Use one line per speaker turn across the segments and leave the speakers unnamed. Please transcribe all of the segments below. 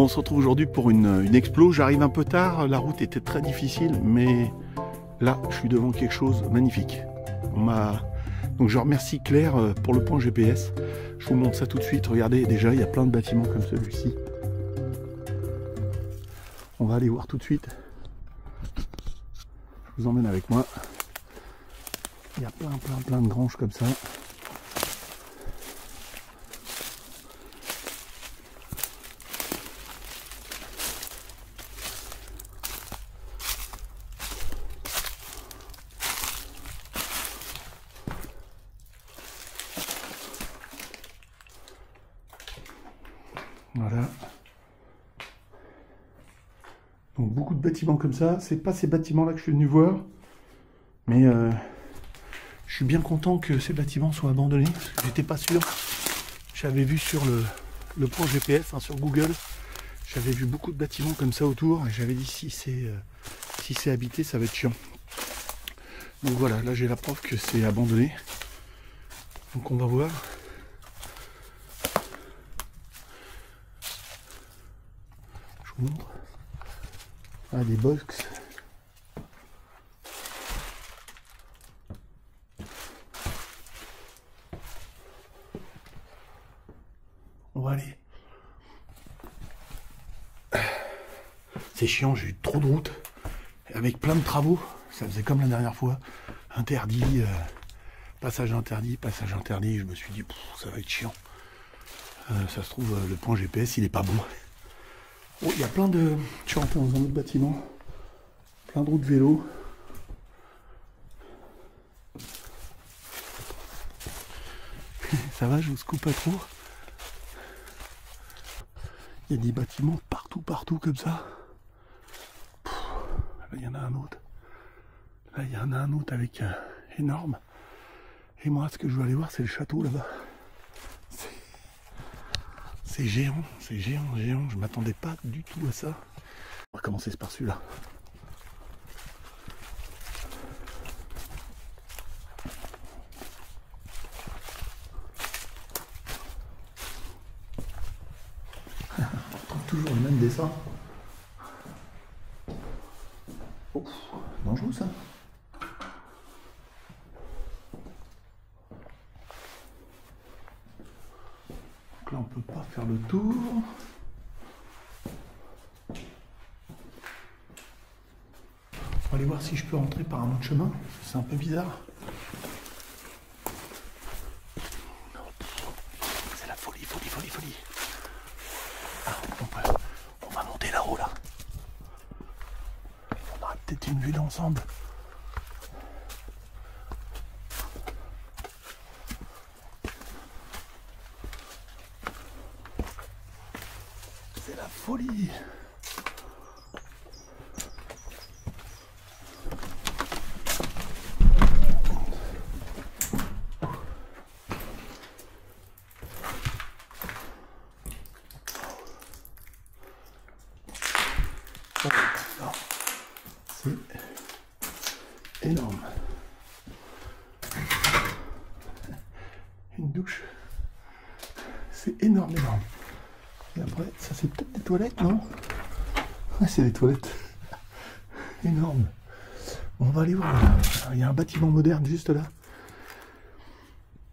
on se retrouve aujourd'hui pour une explo. J'arrive un peu tard, la route était très difficile, mais là, je suis devant quelque chose de magnifique. Donc je remercie Claire pour le point GPS. Je vous montre ça tout de suite. Regardez, déjà, il y a plein de bâtiments comme celui-ci. On va aller voir tout de suite. Je vous emmène avec moi. Il y a plein de granges comme ça. Voilà. Donc beaucoup de bâtiments comme ça. C'est pas ces bâtiments-là que je suis venu voir, mais je suis bien content que ces bâtiments soient abandonnés. Parce que j'étais pas sûr. J'avais vu sur le point GPS, hein, sur Google, j'avais vu beaucoup de bâtiments comme ça autour, et j'avais dit si c'est habité, ça va être chiant. Donc voilà, là j'ai la preuve que c'est abandonné. Donc on va voir. Je vous montre. Ah, des box. On va aller. C'est chiant, j'ai eu trop de route. Avec plein de travaux. Ça faisait comme la dernière fois. Interdit. Passage interdit, passage interdit. Je me suis dit, ça va être chiant. Ça se trouve, le point GPS, il est pas bon. Oh, il y a plein de... Je suis rentré dans un autre bâtiment. Plein de routes vélo. Ça va, je vous scoop pas trop. Il y a des bâtiments partout comme ça. Là, il y en a un autre. Là, il y en a un autre avec énorme. Et moi, ce que je veux aller voir, c'est le château là-bas. C'est géant, c'est géant. Je m'attendais pas du tout à ça. On va commencer par celui-là. On retrouve toujours le même dessin. Oh, dangereux ça. Donc là on peut pas faire le tour. On va aller voir si je peux rentrer par un autre chemin. C'est un peu bizarre. C'est la folie. Ah, on va monter là-haut là. On aura peut-être une vue d'ensemble. C'est la folie. C'est énorme. Une douche. C'est énorme. Et après, ça c'est peut-être des toilettes, non? Ouais, c'est des toilettes. Énorme. On va aller voir. Il y a un bâtiment moderne juste là.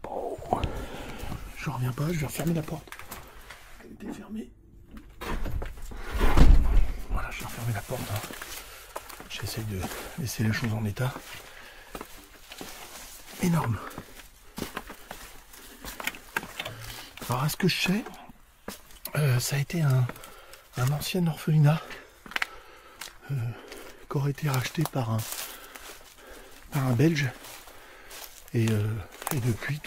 Bon. Je reviens pas, je vais refermer la porte. Elle était fermée. Voilà, je vais refermer la porte. Hein. J'essaye de laisser les choses en état. Énorme. Alors à ce que je sais, ça a été un ancien orphelinat qui aurait été racheté par un Belge. Et depuis,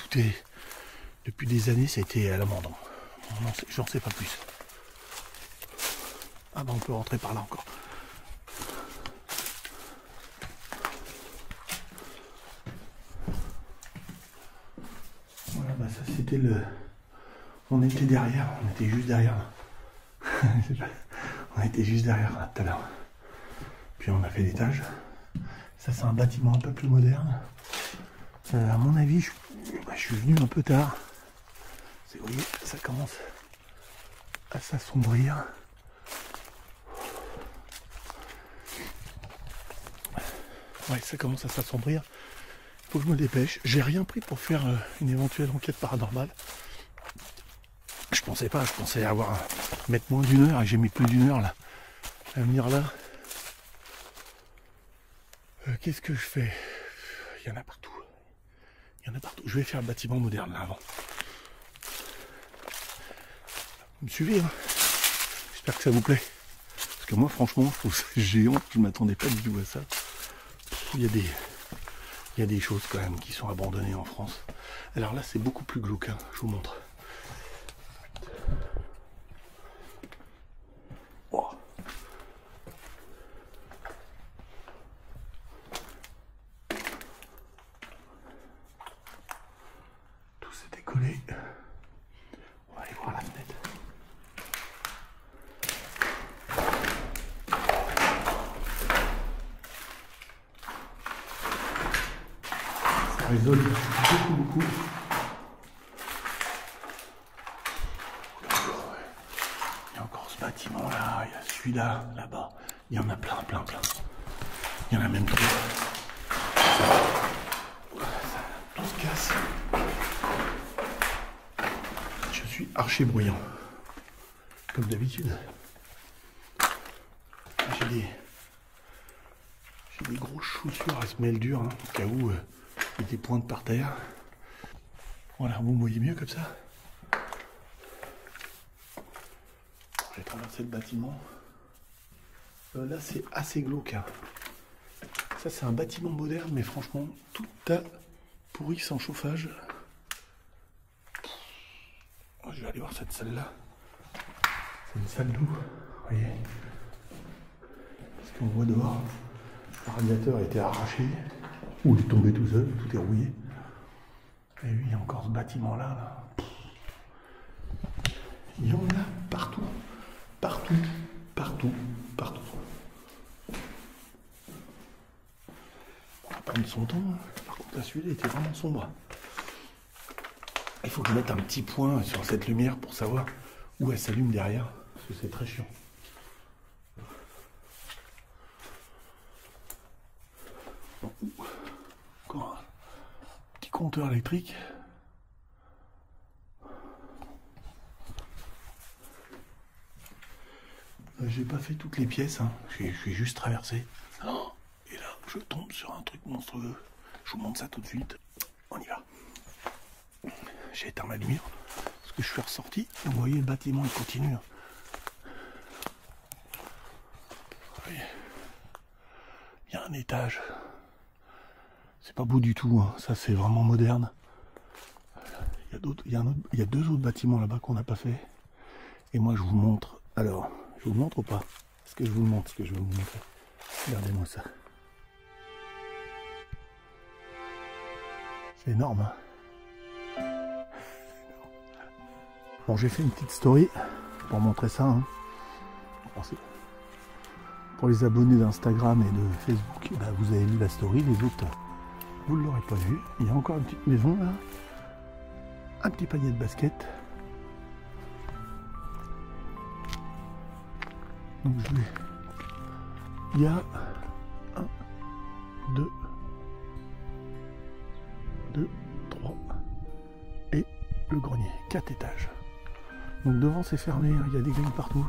depuis des années, ça a été à l'abandon. J'en sais pas plus. Ah ben on peut rentrer par là encore. Voilà, bah ça c'était le... On était derrière, on était juste derrière là. On était juste derrière là tout à l'heure. Puis on a fait l'étage. Ça c'est un bâtiment un peu plus moderne. À mon avis, je suis venu un peu tard. Vous voyez, ça commence à s'assombrir. Ouais, ça commence à s'assombrir. Il faut que je me dépêche. J'ai rien pris pour faire une éventuelle enquête paranormale. Je pensais pas, je pensais mettre moins d'une heure et j'ai mis plus d'une heure là. À venir là. Qu'est-ce que je fais? Il y en a partout. Il y en a partout. Je vais faire le bâtiment moderne là avant. Vous me suivez, hein? J'espère que ça vous plaît. Parce que moi franchement je trouve ça géant. Je m'attendais pas du tout à ça. Il y a des choses quand même qui sont abandonnées en France. Alors là c'est beaucoup plus glauque, hein. Je vous montre. Oh. Tout s'est décollé. On va aller voir la fenêtre. Ça résonne beaucoup. Il y a encore ce bâtiment là, il y a celui-là, là-bas. Il y en a plein. Il y en a même trop. Tout se casse. Je suis archi bruyant. Comme d'habitude. J'ai des grosses chaussures à semelle dure, hein, au cas où il y a des pointes par terre. Voilà, vous me voyez mieux comme ça. J'ai traversé le bâtiment. Là, c'est assez glauque. Hein. Ça, c'est un bâtiment moderne, mais franchement, tout a pourri sans chauffage. Je vais aller voir cette salle-là. C'est une salle d'eau, vous voyez. Parce qu'on voit dehors, le radiateur a été arraché, ou il est tombé tout seul, tout est rouillé. Et oui, il y a encore ce bâtiment-là. Là. Il y en a partout. On va prendre son temps. Hein. Par contre, là, celui-là était vraiment sombre. Il faut que je mette un petit point sur cette lumière pour savoir où elle s'allume derrière. Parce que c'est très chiant. Encore un petit compteur électrique. J'ai pas fait toutes les pièces, hein. J'ai juste traversé. Oh, et là, je tombe sur un truc monstrueux. Je vous montre ça tout de suite. On y va. J'ai éteint ma lumière parce que je suis ressorti. Vous voyez, le bâtiment il continue. Il y a un étage. C'est pas beau du tout. Hein. Ça, c'est vraiment moderne. Il y a deux autres bâtiments là-bas qu'on n'a pas fait. Et moi, je vous montre. Alors, je vous le montre ou pas? Est-ce que je vous le montre, ce que je vais vous montrer? Regardez-moi ça. C'est énorme, hein. Bon, j'ai fait une petite story pour montrer ça. Hein. Pour les abonnés d'Instagram et de Facebook, bah, vous avez vu la story. Les autres, vous ne l'aurez pas vu. Il y a encore une petite maison là. Un petit panier de basket. Donc je vais. Il y a 1, 2, 3 et le grenier. 4 étages. Donc devant c'est fermé, il y a des grilles partout.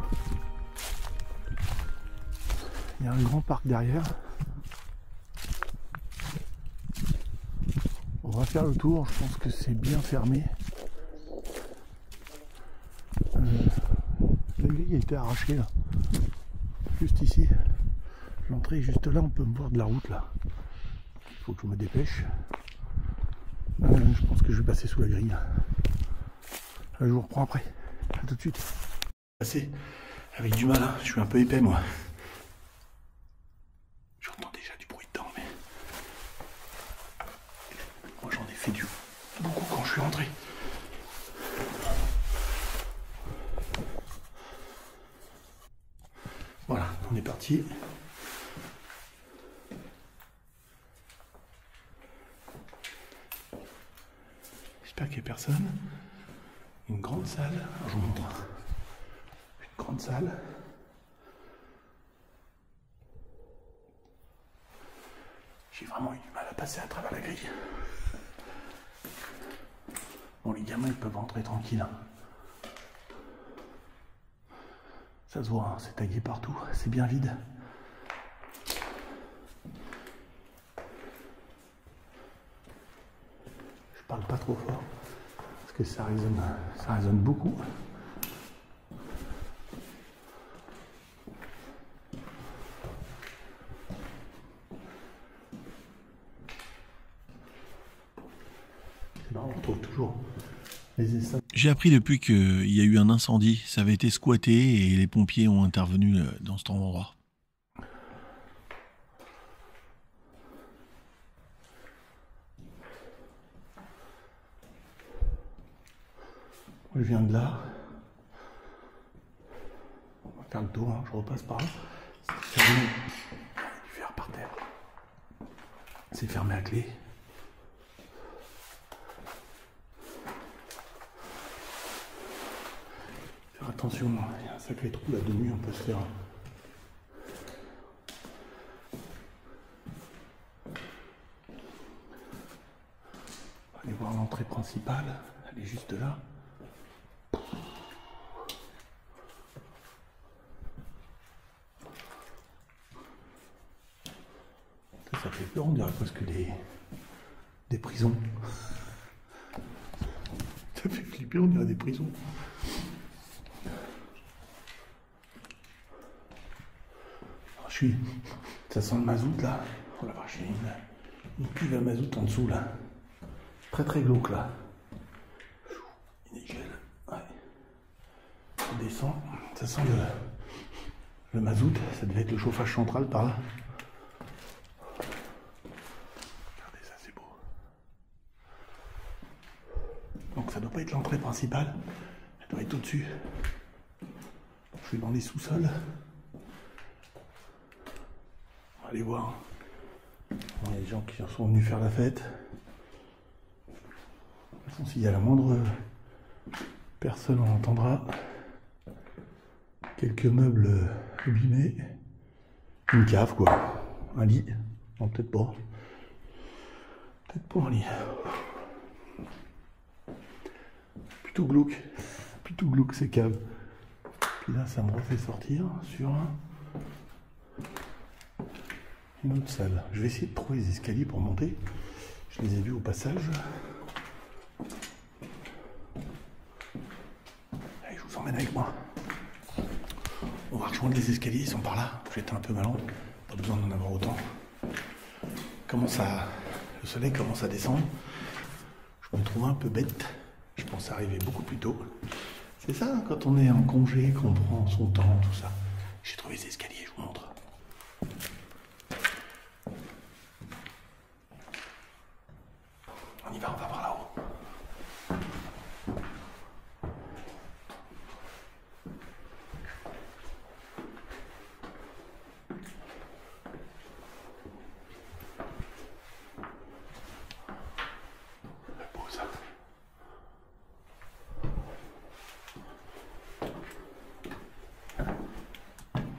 Il y a un grand parc derrière. On va faire le tour, je pense que c'est bien fermé. La grille a été arrachée là. Juste ici. L'entrée est juste là, on peut me voir de la route là. Il faut que je me dépêche. Je pense que je vais passer sous la grille. Je vous reprends après. A tout de suite. Passer avec du mal, hein. Je suis un peu épais moi. J'entends déjà du bruit dedans, mais moi j'en ai fait beaucoup quand je suis rentré. Voilà, on est parti. J'espère qu'il n'y a personne. Une grande salle. Alors, je vous montre. Une grande salle. J'ai vraiment eu du mal à passer à travers la grille. Bon, les gamins, ils peuvent rentrer tranquilles. Ça se voit, hein, c'est tagué partout, c'est bien vide. Je parle pas trop fort, parce que ça résonne beaucoup. On trouve toujours les essais.
J'ai appris depuis qu'il y a eu un incendie, ça avait été squatté et les pompiers ont intervenu dans cet endroit.
Moi, je viens de là. On va faire le tour, hein. Je repasse par là. C'est fermé. Il y a du fer par terre. C'est fermé à clé. Faire attention, il y a un sacré trou là de nuit, on peut se faire. On va aller voir l'entrée principale, elle est juste là. Ça fait peur, on dirait presque des prisons. Ça fait flipper, on dirait des prisons. Ça sent le mazout là. Oh la vache, il y a une cuve à mazout en dessous là. Très très glauque là. Nickel. Ouais. Ça descend. Ça sent le mazout. Ça devait être le chauffage central par là. Regardez ça, c'est beau. Donc ça doit pas être l'entrée principale. Elle doit être au-dessus. Je suis dans les sous-sols. Allez voir. Il y a des gens qui sont venus faire la fête. De toute façon, s'il y a la moindre personne, on entendra. Quelques meubles abîmés. Une cave, quoi. Un lit. Non, peut-être pas. Peut-être pas un lit. Plutôt glauque. Plutôt glauque ces caves. Puis là, ça me refait sortir sur une autre salle. Je vais essayer de trouver les escaliers pour monter. Je les ai vus au passage. Allez, je vous emmène avec moi. On va rejoindre les escaliers, ils sont par là. J'étais un peu malin, pas besoin d'en avoir autant. Le soleil commence à descendre. Je me trouve un peu bête. Je pense arriver beaucoup plus tôt. C'est ça, hein, quand on est en congé, qu'on prend son temps, tout ça. J'ai trouvé les escaliers, je vous montre. On y va par là-haut. C'est beau ça.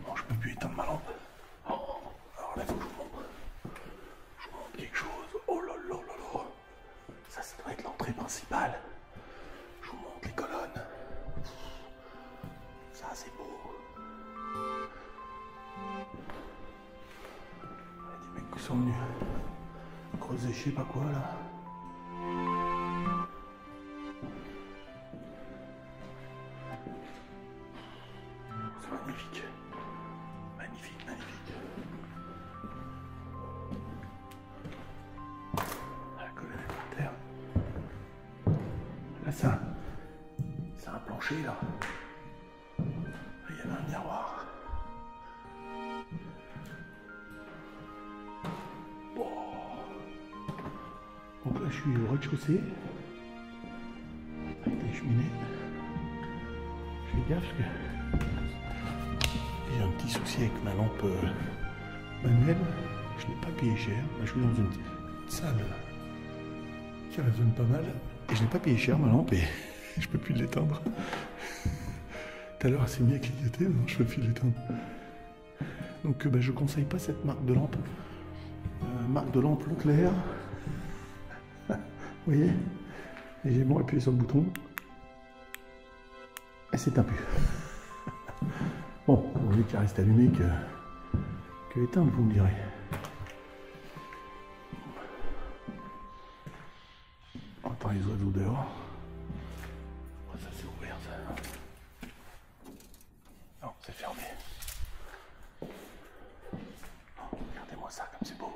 Bon, je peux plus éteindre ma lampe. Oh, alors là, il faut que je vous montre. Je vous montre quelque chose. Oh là là là là. Ça doit être l'entrée principale. Je vous montre les colonnes. Ça, c'est beau. Il y a des mecs qui sont venus creuser je sais pas quoi, là. C'est magnifique. Magnifique, magnifique. La colonne est par terre. Là, c'est un plancher, là. Là, il y avait un miroir. Oh. Donc là, je suis au rez-de-chaussée. Avec les cheminées. Je fais gaffe parce que j'ai un petit souci avec ma lampe manuelle. Je n'ai pas payé cher. Là, je suis dans une salle qui résonne pas mal. Et je n'ai pas payé cher ma lampe et je peux plus l'éteindre. Tout à l'heure, elle s'est mise à clignoter, non, je peux plus l'éteindre. Donc je conseille pas cette marque de lampe. marque de lampe Leclerc. Vous voyez? Et j'ai bon appuyé sur le bouton. Et c'est un pu. Bon, vaut mieux qu'il reste allumé que éteindre, vous me direz. On entend les oiseaux dehors. Oh, ça c'est ouvert ça. Non, c'est fermé. Non, regardez-moi ça comme c'est beau.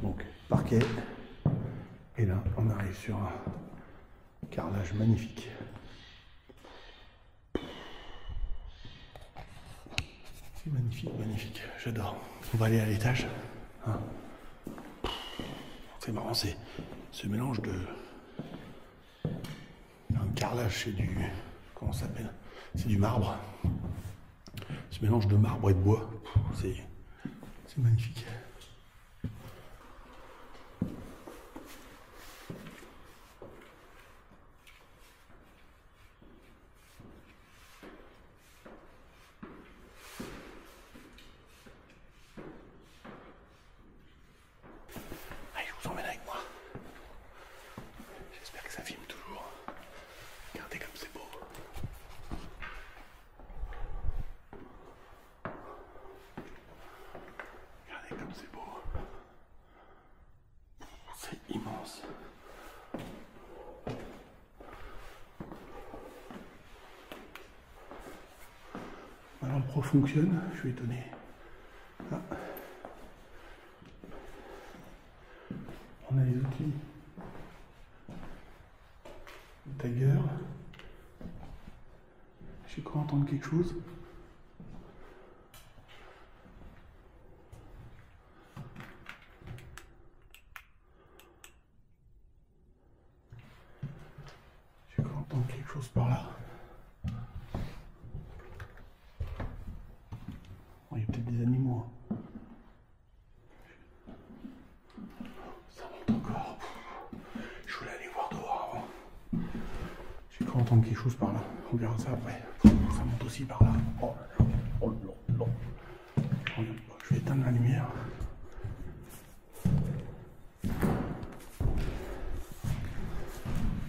Donc, parquet. Et là, on arrive sur un carrelage magnifique. C'est magnifique, magnifique. J'adore. On va aller à l'étage. Hein. C'est marrant, c'est ce mélange de... Un carrelage, c'est du... Comment ça s'appelle? C'est du marbre. Ce mélange de marbre et de bois, c'est magnifique. Allez, je vous emmène avec moi. J'espère que ça filme toujours. Regardez comme c'est beau. Regardez comme c'est beau. C'est immense. Ma lampe pro fonctionne, je suis étonné. Ah. On a les outils. Tiger. J'ai cru entendre quelque chose. J'ai cru entendre quelque chose par là. Bon, il y a peut-être des animaux. Ça monte encore. Je voulais aller voir dehors avant. J'ai cru entendre quelque chose par là. On verra ça après. Ça monte aussi par là. Oh là là. Oh là là. Je vais éteindre la lumière.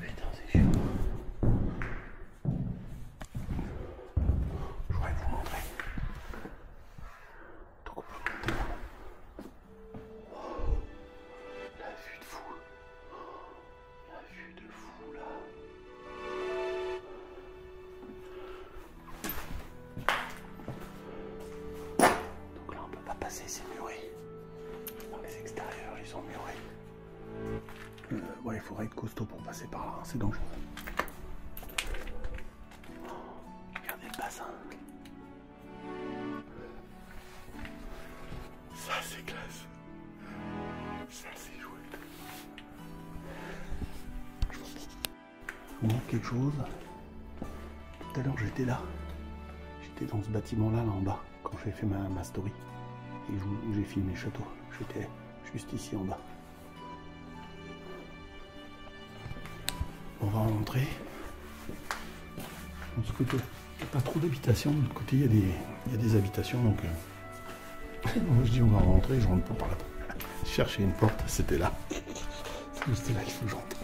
Putain, c'est chaud. Je voudrais vous montrer. Donc on peut monter là. Oh, la vue de fou. La vue de fou là. Donc là on peut pas passer, c'est muré. Dans les extérieurs ils sont murés. Ouais, il faudrait être costaud pour passer par là, hein, c'est dangereux. Regardez le bassin. Ça c'est classe. Ça c'est chouette. Il manque quelque chose. Tout à l'heure j'étais là. J'étais dans ce bâtiment là en bas, quand j'ai fait ma story. Et j'ai filmé le château. J'étais juste ici en bas. On va rentrer. De ce côté, il n'y a pas trop d'habitations. De l'autre côté, il y a des habitations. Donc, moi, je dis on va rentrer. Je rentre pas par là. Je cherchais une porte, c'était là. C'est juste là qu'il faut que je rentre.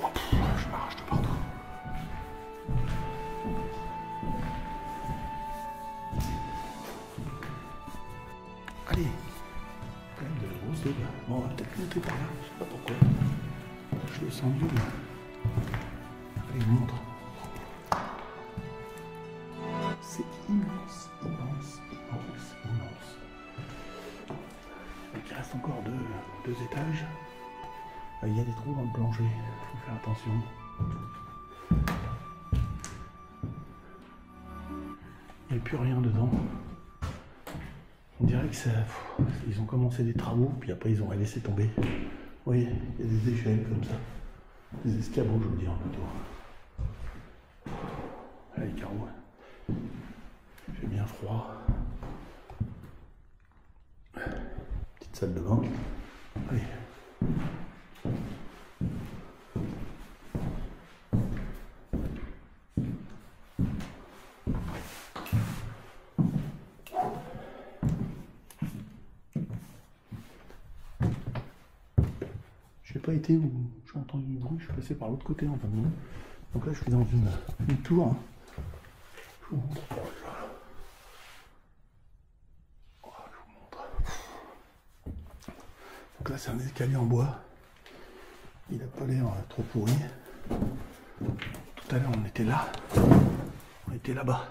Oh, je m'arrache de partout. Allez. Quand même de la grosse dégâts. Bon, on va peut-être monter par là. Je sais pas pourquoi. Je le sens mieux. Allez, montre. C'est immense, immense, immense, immense. Donc il reste encore deux étages. Il y a des trous dans le plancher. Il faut faire attention. Il n'y a plus rien dedans. On dirait que ça, ils ont commencé des travaux, puis après ils ont laissé tomber. Oui, il y a des échelles comme ça. Des escabeaux, je veux dire, plutôt. Allez, carreaux. J'ai bien froid. Petite salle de bain. Allez. J'ai pas été où j'ai entendu du bruit, je suis passé par l'autre côté en fin de compte. Donc là je suis dans une tour. Hein. Je vous montre. Donc là c'est un escalier en bois. Il n'a pas l'air trop pourri. Tout à l'heure on était là. On était là-bas.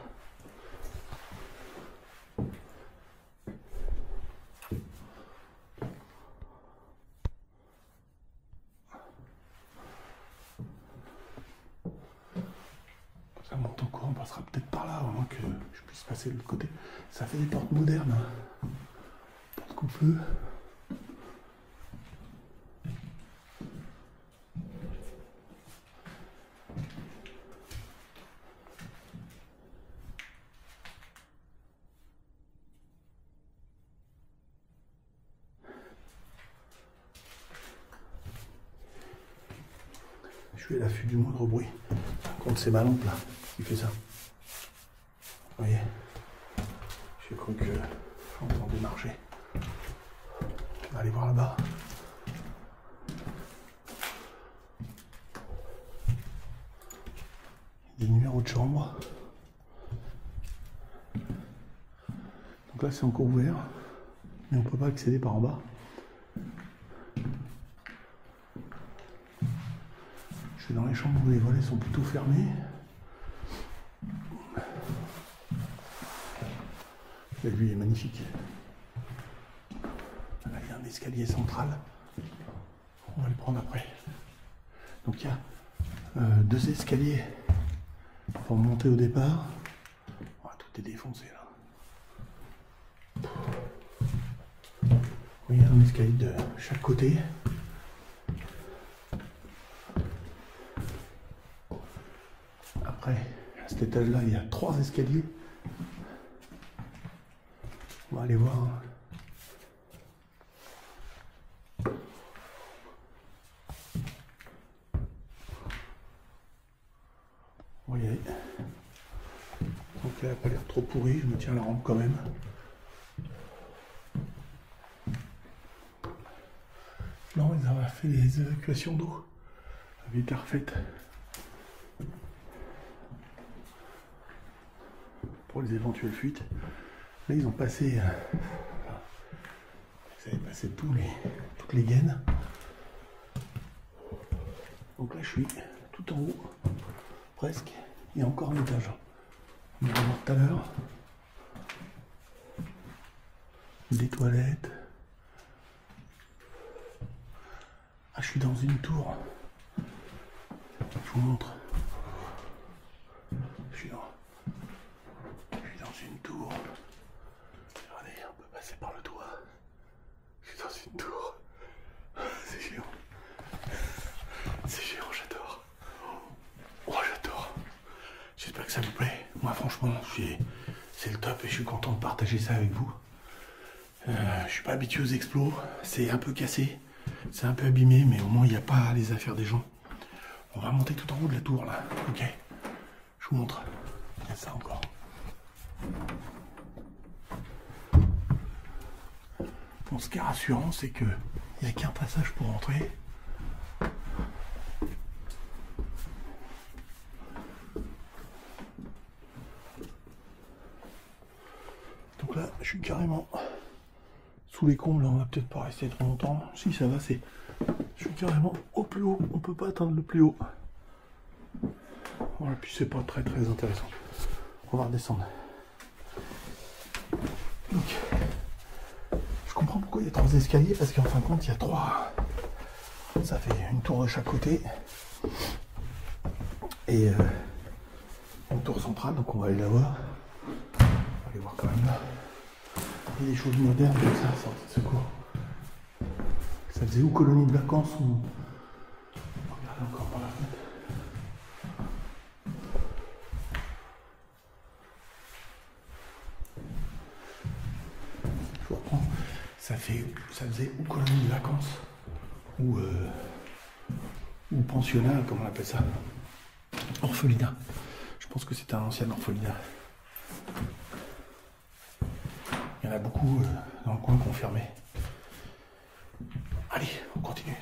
Ça monte en courant, on passera peut-être par là, au moins que je puisse passer de l'autre côté. Ça fait des portes modernes. Hein. Porte coupe-feu. Je suis à l'affût du moindre bruit. Contre ces ma lampe là, qui fait ça. Vous voyez? J'ai cru que j'entendais marcher. On va aller voir là-bas. Des numéros de chambre. Donc là c'est encore ouvert, mais on ne peut pas accéder par en bas. Je suis dans les chambres où les volets sont plutôt fermés. La vue est magnifique. Là il y a un escalier central. On va le prendre après. Donc il y a deux escaliers pour monter au départ. Oh, tout est défoncé là. Il y a un escalier de chaque côté. Après, à cet étage-là, il y a 3 escaliers. On va aller voir. On va y aller. Donc là, elle n'a pas l'air trop pourrie, je me tiens à la rampe quand même. Non, ils avaient fait les évacuations d'eau. Ça avait été refaites. Pour les éventuelles fuites. Là, ils ont passé, ils avaient passé toutes les gaines. Donc là, je suis tout en haut, presque. Il y a encore un étage. On va voir tout à l'heure. Des toilettes. Ah, je suis dans une tour. Je vous montre. Je suis dans une tour. Regardez, on peut passer par le toit. Je suis dans une tour. C'est géant. C'est géant, j'adore. Oh, j'adore. J'espère que ça vous plaît. Moi, franchement, c'est le top et je suis content de partager ça avec vous. Je suis pas habitué aux explos. C'est un peu cassé. C'est un peu abîmé, mais au moins, il n'y a pas les affaires des gens. On va monter tout en haut de la tour, là. Ok. Je vous montre. Il y a ça encore. Bon, ce qui est rassurant, c'est qu'il n'y a qu'un passage pour entrer. Donc là, je suis carrément sous les combles. On va peut-être pas rester trop longtemps. Si, ça va, je suis carrément au plus haut. On peut pas atteindre le plus haut. Voilà, puis c'est pas très très intéressant. On va redescendre. Donc, je comprends pourquoi il y a 3 escaliers, parce qu'en fin de compte, il y a 3. Ça fait une tour de chaque côté. Et une tour centrale, donc on va aller la voir. On va aller voir quand même là. Il y a des choses modernes comme ça, sortie de secours. Ça faisait ou colonie de vacances ou. Regardez encore par la fenêtre. vous reprends. Ça faisait ou colonie de vacances, ou pensionnat, comment on appelle ça, orphelinat. Je pense que c'était un ancien orphelinat. Il y en a beaucoup dans le coin qu'on fermait. Allez, on continue.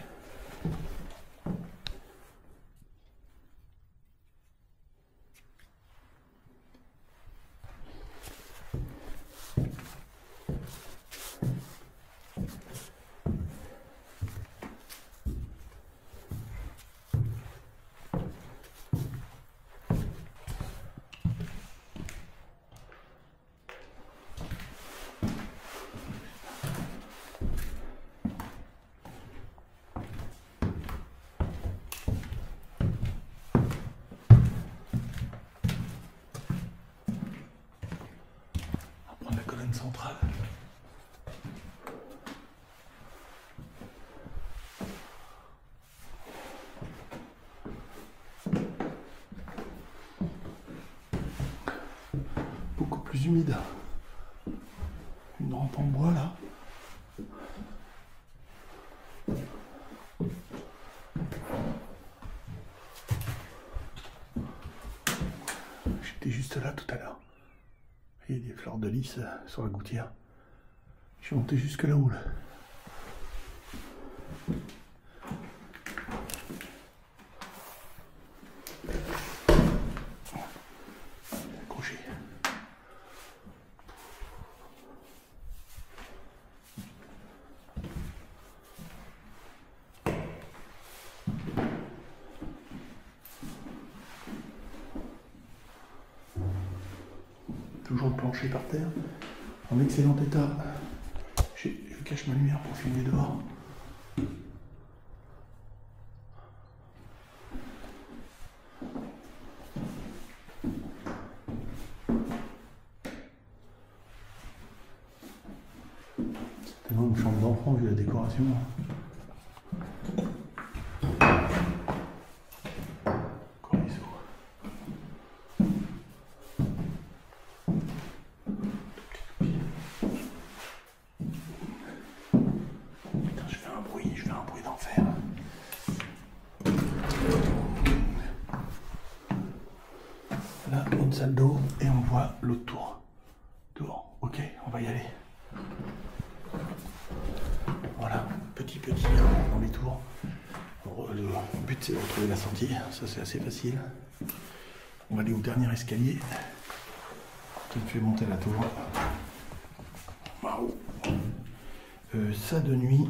Centrale. Beaucoup plus humide. Une rampe en bois là. J'étais juste là tout à l'heure. Il y a des fleurs de lys sur la gouttière. Je suis monté jusque là-haut. Là. Accroché. Toujours le plancher par terre, en excellent état. Je cache ma lumière pour filmer dehors. C'est tellement une chambre d'enfant vu la décoration. Là, une salle d'eau et on voit l'autre tour. Dehors, ok, on va y aller. Voilà, petit dans les tours. Le but c'est de retrouver la sortie, ça c'est assez facile. On va aller au dernier escalier qui me fait monter à la tour. Waouh. Ça de nuit,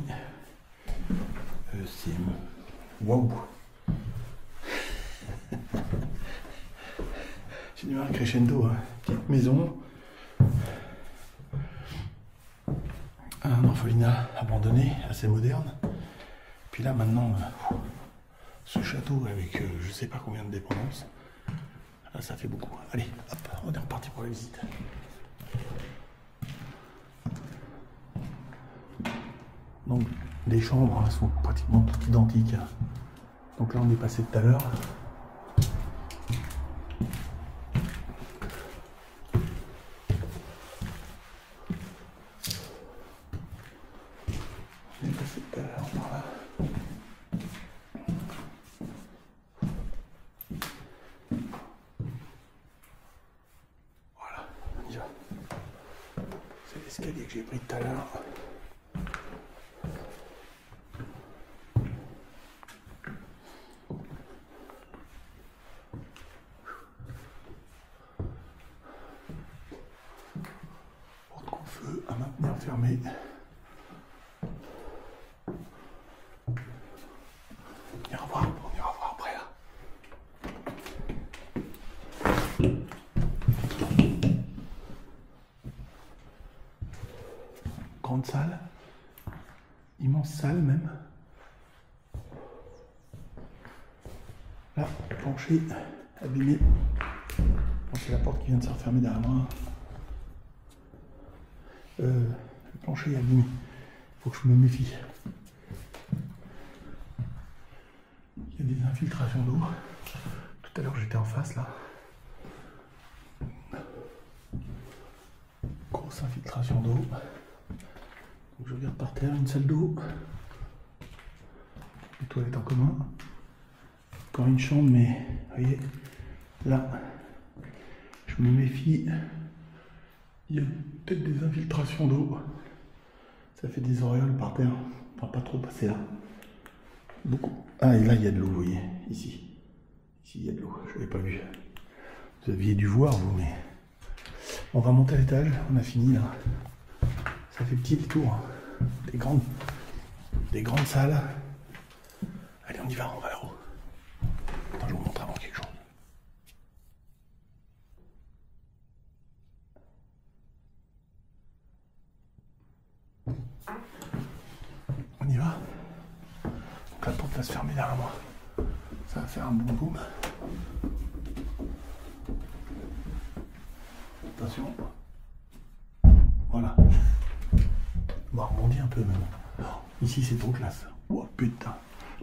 c'est waouh. J'ai du mal crescendo, hein. Petite maison, un orphelinat abandonné, assez moderne. Puis là maintenant, ce château avec je sais pas combien de dépendances, là ça fait beaucoup. Allez, hop, on est reparti pour la visite. Donc les chambres hein, sont pratiquement toutes identiques. Donc là on est passé tout à l'heure. C'est l'escalier que j'ai pris tout à l'heure. Porte coupe-feu à maintenir fermée. On ira voir après là. Grande salle, immense salle même. Là, plancher abîmé. C'est la porte qui vient de se refermer derrière moi. Le plancher est abîmé. Il faut que je me méfie. Il y a des infiltrations d'eau. Tout à l'heure j'étais en face là. Grosse infiltration d'eau. Donc je regarde par terre, une salle d'eau. Les toilettes en commun. Encore une chambre, mais vous voyez, là, je me méfie. Il y a peut-être des infiltrations d'eau. Ça fait des auréoles par terre. On va pas trop passer là. Beaucoup. Ah, et là, il y a de l'eau, vous voyez, ici. Ici, il y a de l'eau, je l'avais pas vu. Vous aviez dû voir, vous, mais... On va monter à l'étage, on a fini, là. Ça fait petit tour. Hein. Des grandes salles. Allez, on y va là-haut. Attends, je vous montre avant quelque chose. On y va. Donc la porte va se fermer derrière moi. Ça va faire un bon boom. Attention. Voilà. On va rebondir un peu même. Alors, ici c'est trop classe. Oh putain.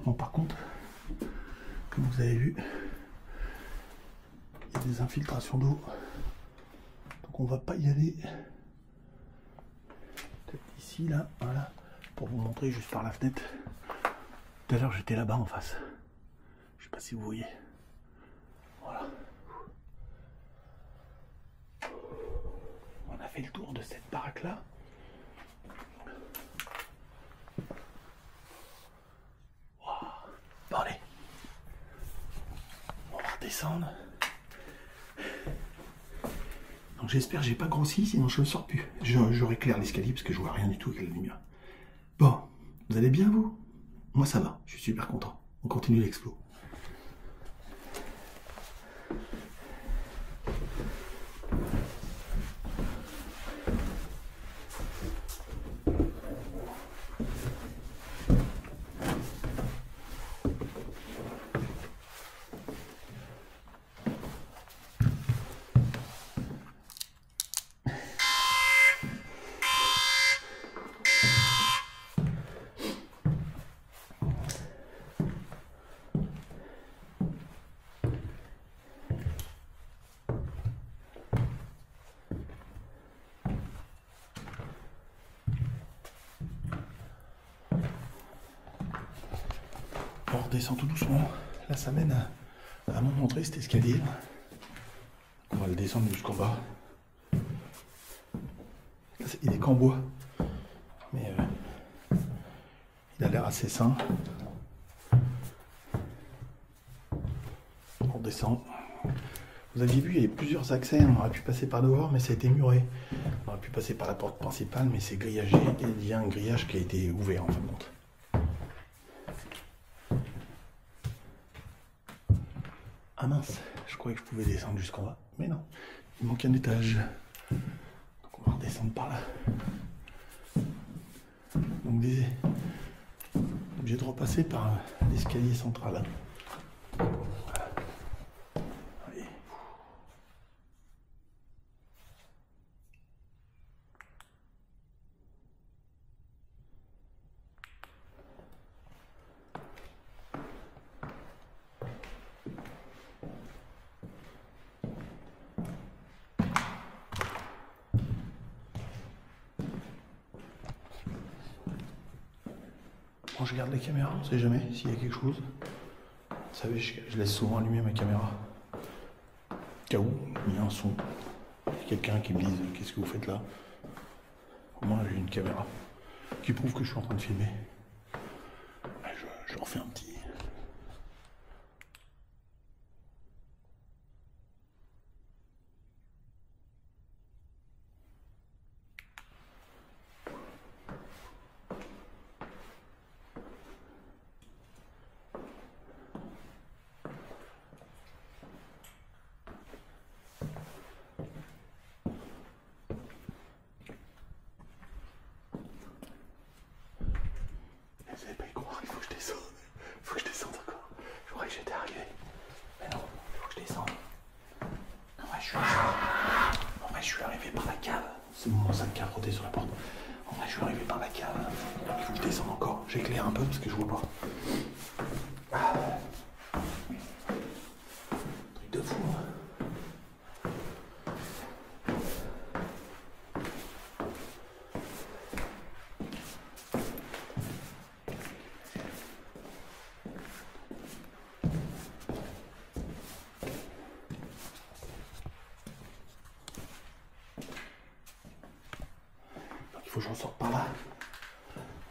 Bon par contre, comme vous avez vu, il y a des infiltrations d'eau. Donc on va pas y aller. Peut-être ici, là, voilà. Pour vous montrer juste par la fenêtre. Tout à l'heure j'étais là-bas en face. Je sais pas si vous voyez. Voilà. On a fait le tour de cette baraque-là. Wow. Bon allez. On va redescendre. Donc j'espère que j'ai pas grossi, sinon je ne sors plus. Je réclaire l'escalier parce que je vois rien du tout avec la lumière. Bon, vous allez bien vous? Moi ça va, je suis super content. On continue l'explo. On redescend tout doucement. Là, ça mène à mon entrée, cet escalier. On va le descendre jusqu'en bas. Là, il est qu'en bois. Mais il a l'air assez sain. On redescend. Vous aviez vu, il y avait plusieurs accès. On aurait pu passer par dehors, mais ça a été muré. On aurait pu passer par la porte principale, mais c'est grillagé. Et il y a un grillage qui a été ouvert en fin de compte. Ah mince, je croyais que je pouvais descendre jusqu'en bas, mais non, il manque un étage. Donc on va redescendre par là. Donc j'ai de repasser par l'escalier central. Voilà. Allez. Bon, je garde la caméra, on sait jamais s'il y a quelque chose. Vous savez, je laisse souvent allumer ma caméra. Au cas où il y a un son. Il y a quelqu'un qui me dise qu'est-ce que vous faites là. Au moins j'ai une caméra qui prouve que je suis en train de filmer. Je refais un petit. Vous n'allez pas y croire, il faut que je descende. Il faut que je descende encore. Je croyais que j'étais arrivé. Mais non, il faut que je descende. En vrai, je suis arrivé par la cave. C'est mon sac qui a frotté sur la porte. En vrai, je suis arrivé par la cave. Donc il faut que je descende encore. J'éclaire un peu parce que je vois pas. Truc de fou. faut que j'en sorte par là.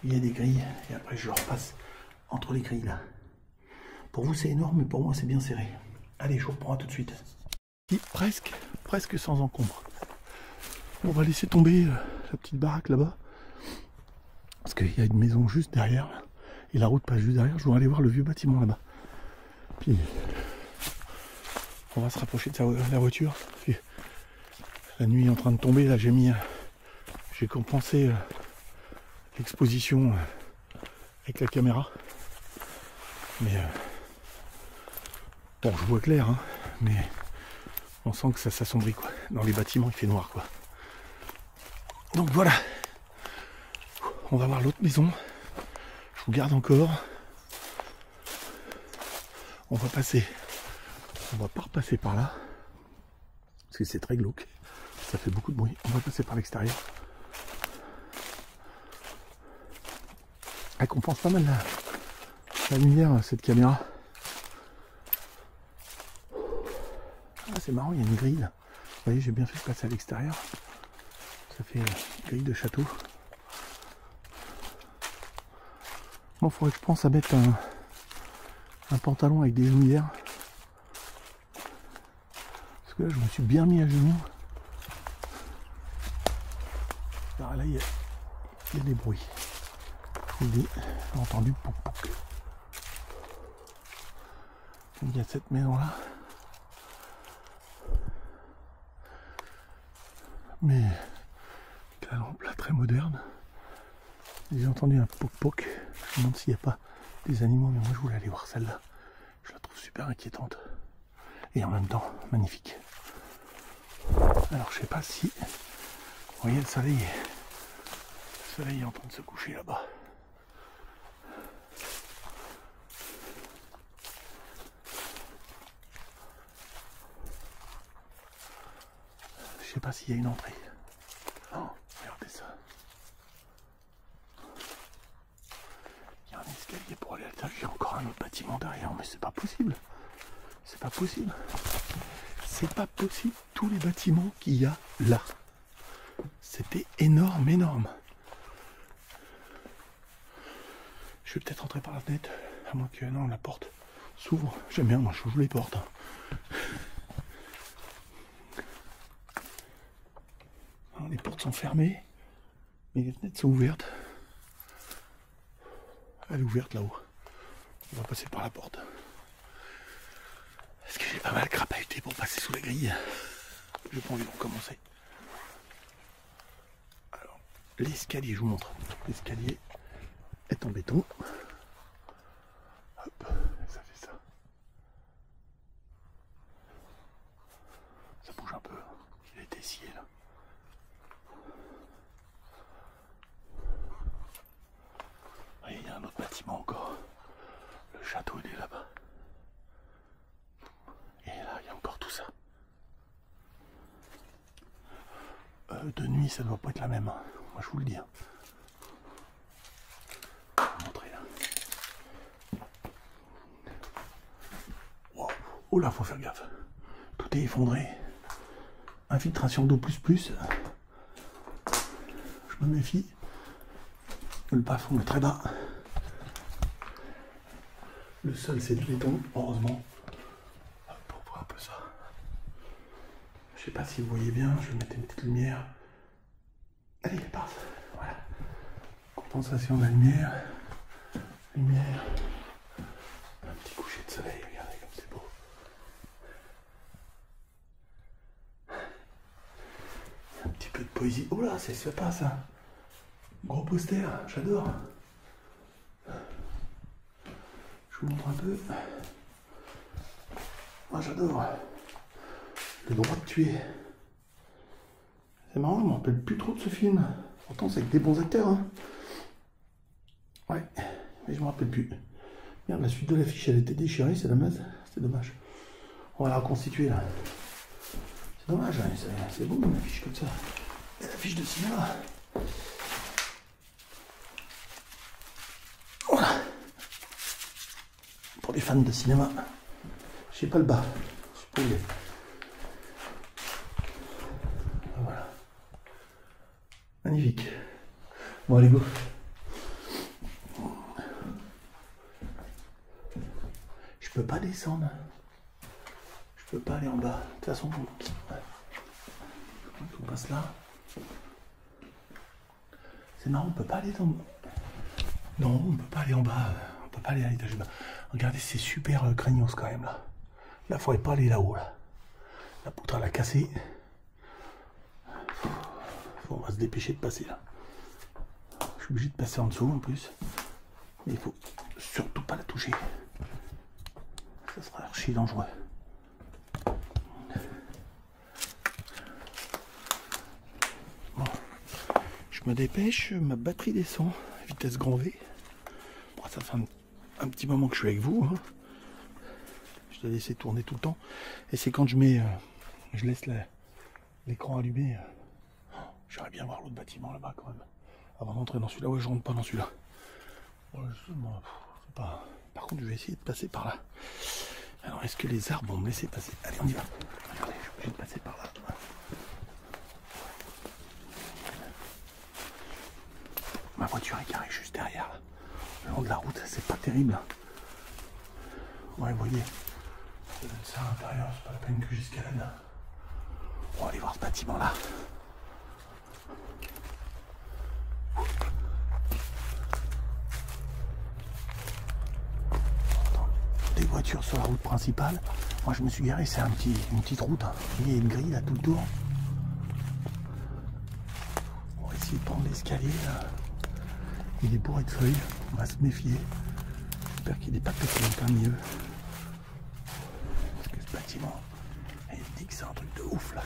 Il y a des grilles, et après je le repasse entre les grilles là. Pour vous c'est énorme, mais pour moi c'est bien serré. Allez, je vous reprends tout de suite. Et presque sans encombre. On va laisser tomber la petite baraque là-bas. Parce qu'il y a une maison juste derrière. Et la route passe juste derrière. Je dois aller voir le vieux bâtiment là-bas. Puis on va se rapprocher de la voiture. Puis, la nuit est en train de tomber. Là j'ai compensé l'exposition avec la caméra. Mais bon, je vois clair, hein, mais on sent que ça s'assombrit quoi. Dans les bâtiments, il fait noir quoi. Donc voilà. On va voir l'autre maison. Je vous garde encore. On va pas repasser par là. Parce que c'est très glauque. Ça fait beaucoup de bruit. On va passer par l'extérieur. Elle compense pas mal la lumière, cette caméra. Ah, c'est marrant, il y a une grille là. Vous voyez, j'ai bien fait de passer à l'extérieur. Ça fait grille de château. Bon, il faudrait que je pense à mettre un pantalon avec des genouillères. Parce que là, je me suis bien mis à genoux. Alors là, il y a des bruits. J'ai entendu pouc pouc. Il y a cette maison là. Mais la lampe là très moderne. J'ai entendu un poc poc. Je me demande s'il n'y a pas des animaux, mais moi je voulais aller voir celle-là. Je la trouve super inquiétante. Et en même temps magnifique. Alors je sais pas si. Vous voyez le soleil est en train de se coucher là-bas. Je sais pas s'il y a une entrée. Oh, regardez ça. Il y a un escalier pour aller à l'étage. Il y a encore un autre bâtiment derrière, mais c'est pas possible. C'est pas possible. C'est pas possible tous les bâtiments qu'il y a là. C'était énorme, énorme. Je vais peut-être rentrer par la fenêtre. À moins que non, la porte s'ouvre. J'aime bien, moi je joue les portes. Alors, les portes sont fermées, mais les fenêtres sont ouvertes. Elle est ouverte là-haut. On va passer par la porte. Est-ce que j'ai pas mal crapahuté pour passer sous la grille? Je n'ai pas envie de recommencer. Alors, l'escalier, je vous montre. L'escalier est en béton. Hop, ça fait ça. Ça bouge un peu. Il a été scié là. Et il y a un autre bâtiment encore. Le château il est là-bas. Et là il y a encore tout ça. De nuit ça doit pas être la même. Hein. Moi je vous le dis. Hein. Je vais vous montrer là. Wow. Oh là faut faire gaffe. Tout est effondré. Infiltration d'eau plus. Je me méfie. Le plafond est très bas. Le sol c'est de béton, heureusement. Pour voir un peu ça. Je sais pas si vous voyez bien, je vais mettre une petite lumière. Allez, parfait. Voilà. Compensation de la lumière. Lumière. Un petit coucher de soleil, regardez comme c'est beau. Un petit peu de poésie. Oh là, c'est sympa ça. Gros poster, j'adore. Je vous montre un peu. Moi j'adore. Le droit de tuer. C'est marrant, je me rappelle plus trop de ce film. Pourtant c'est avec des bons acteurs. Hein. Ouais, mais je me rappelle plus. Merde, la suite de l'affiche elle était déchirée, c'est dommage. C'est dommage. On va la reconstituer là. C'est dommage, hein. C'est beau une affiche comme ça. Une affiche de cinéma. Voilà. Pour les fans de cinéma. Je sais pas le bas. Je sais pas où il est. Voilà. Magnifique. Bon, allez, go. Je peux pas descendre. Je peux pas aller en bas. De toute façon, on passe là. C'est marrant, on peut pas aller dans... Non, on peut pas aller en bas. On peut pas aller à l'étage bas. Regardez, c'est super craignos quand même là. Là, faudrait pas aller là-haut là. La poutre elle a cassé. On va se dépêcher de passer là. Je suis obligé de passer en dessous en plus. Mais il faut surtout pas la toucher. Ça sera archi dangereux. Bon. Je me dépêche, ma batterie descend. Vitesse grand V. Bon, ça fait un petit moment que je suis avec vous. Hein. Je l'ai laissé tourner tout le temps. Et c'est quand je mets... je laisse l'écran allumé. J'aimerais bien voir l'autre bâtiment là-bas quand même. Avant d'entrer dans celui-là. Ouais, je rentre pas dans celui-là. Ouais, pas... Par contre, je vais essayer de passer par là. Alors, est-ce que les arbres vont me laisser passer? Allez, on y va. Regardez, je suis obligé de passer par là. Ma voiture est garée juste derrière. Là. Le long de la route, c'est pas terrible. Ouais, vous voyez. Ça à l'intérieur, c'est pas la peine que j'escalade. On va aller voir ce bâtiment-là. Des voitures sur la route principale. Moi je me suis garé, c'est une petite route. Hein. Il y a une grille là tout le tour. On va essayer de prendre l'escalier là. Il est bourré de feuilles, on va se méfier. J'espère qu'il n'est pas pété en plein milieu. Parce que ce bâtiment, il dit que c'est un truc de ouf là.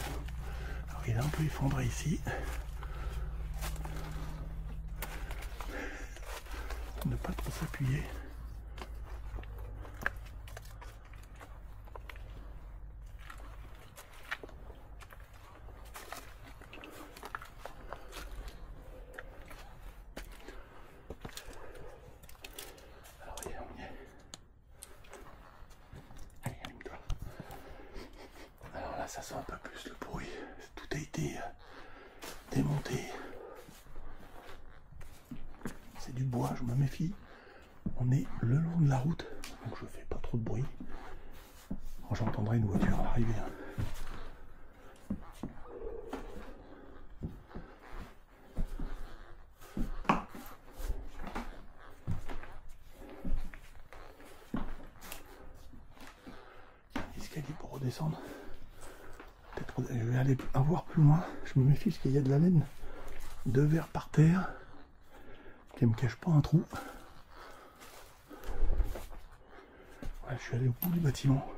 Alors il est un peu effondré ici. Ne pas trop s'appuyer. Ça sent un peu plus le bruit. Tout a été démonté. C'est du bois, je me méfie. On est le long de la route, donc je fais pas trop de bruit. Moi, j'entendrai une voiture arriver. Escalier pour redescendre. Je vais aller un voir plus loin. Je me méfie parce qu'il y a de la laine de verre par terre qui me cache pas un trou. Voilà, je suis allé au bout du bâtiment.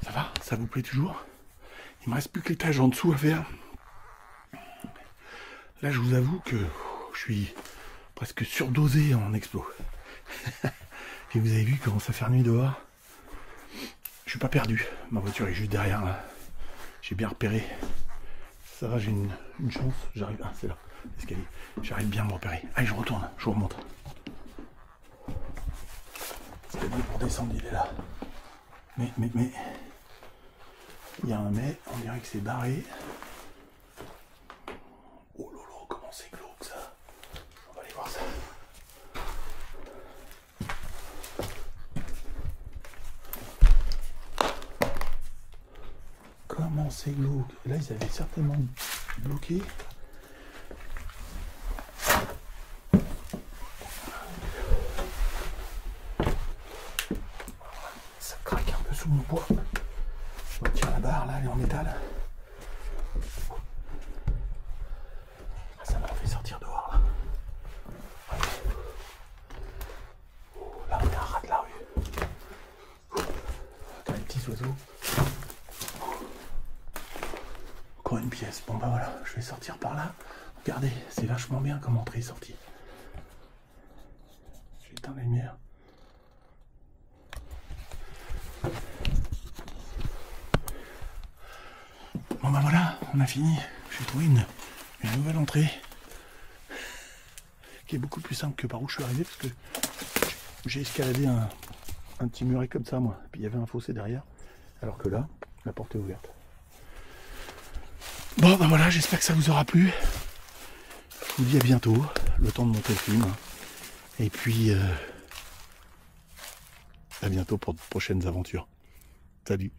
Ça va? Ça vous plaît toujours? Il me reste plus que l'étage en dessous à faire. Là, je vous avoue que je suis presque surdosé en explo. Et vous avez vu qu'il commence à faire nuit dehors. Je suis pas perdu. Ma voiture est juste derrière là. J'ai bien repéré. Ça va, j'ai une chance. J'arrive. Ah, c'est là, l'escalier. J'arrive bien à me repérer. Allez, je retourne. Je vous remonte. L'escalier pour descendre, il est là. Mais. Il y a un mais. On dirait que c'est barré. Oh lolo, comment c'est glauque ça. On va aller voir ça. Comment c'est glauque. Là, ils avaient certainement bloqué. Ça craque un peu sous mon poids. Je retire la barre, là, elle est en métal. Ça m'a fait sortir dehors, là. Oh, là, on est un rat de la rue. T'as les petits oiseaux. Encore une pièce. Bon, bah voilà, je vais sortir par là. Regardez, c'est vachement bien comme entrée et sortie. J'éteins la lumière. Bon, bah voilà, on a fini. J'ai trouvé une nouvelle entrée qui est beaucoup plus simple que par où je suis arrivé parce que j'ai escaladé un petit muret comme ça, moi. Puis il y avait un fossé derrière. Alors que là, la porte est ouverte. Bon, ben voilà, j'espère que ça vous aura plu. Je vous dis à bientôt, le temps de monter le film. Et puis, à bientôt pour de prochaines aventures. Salut.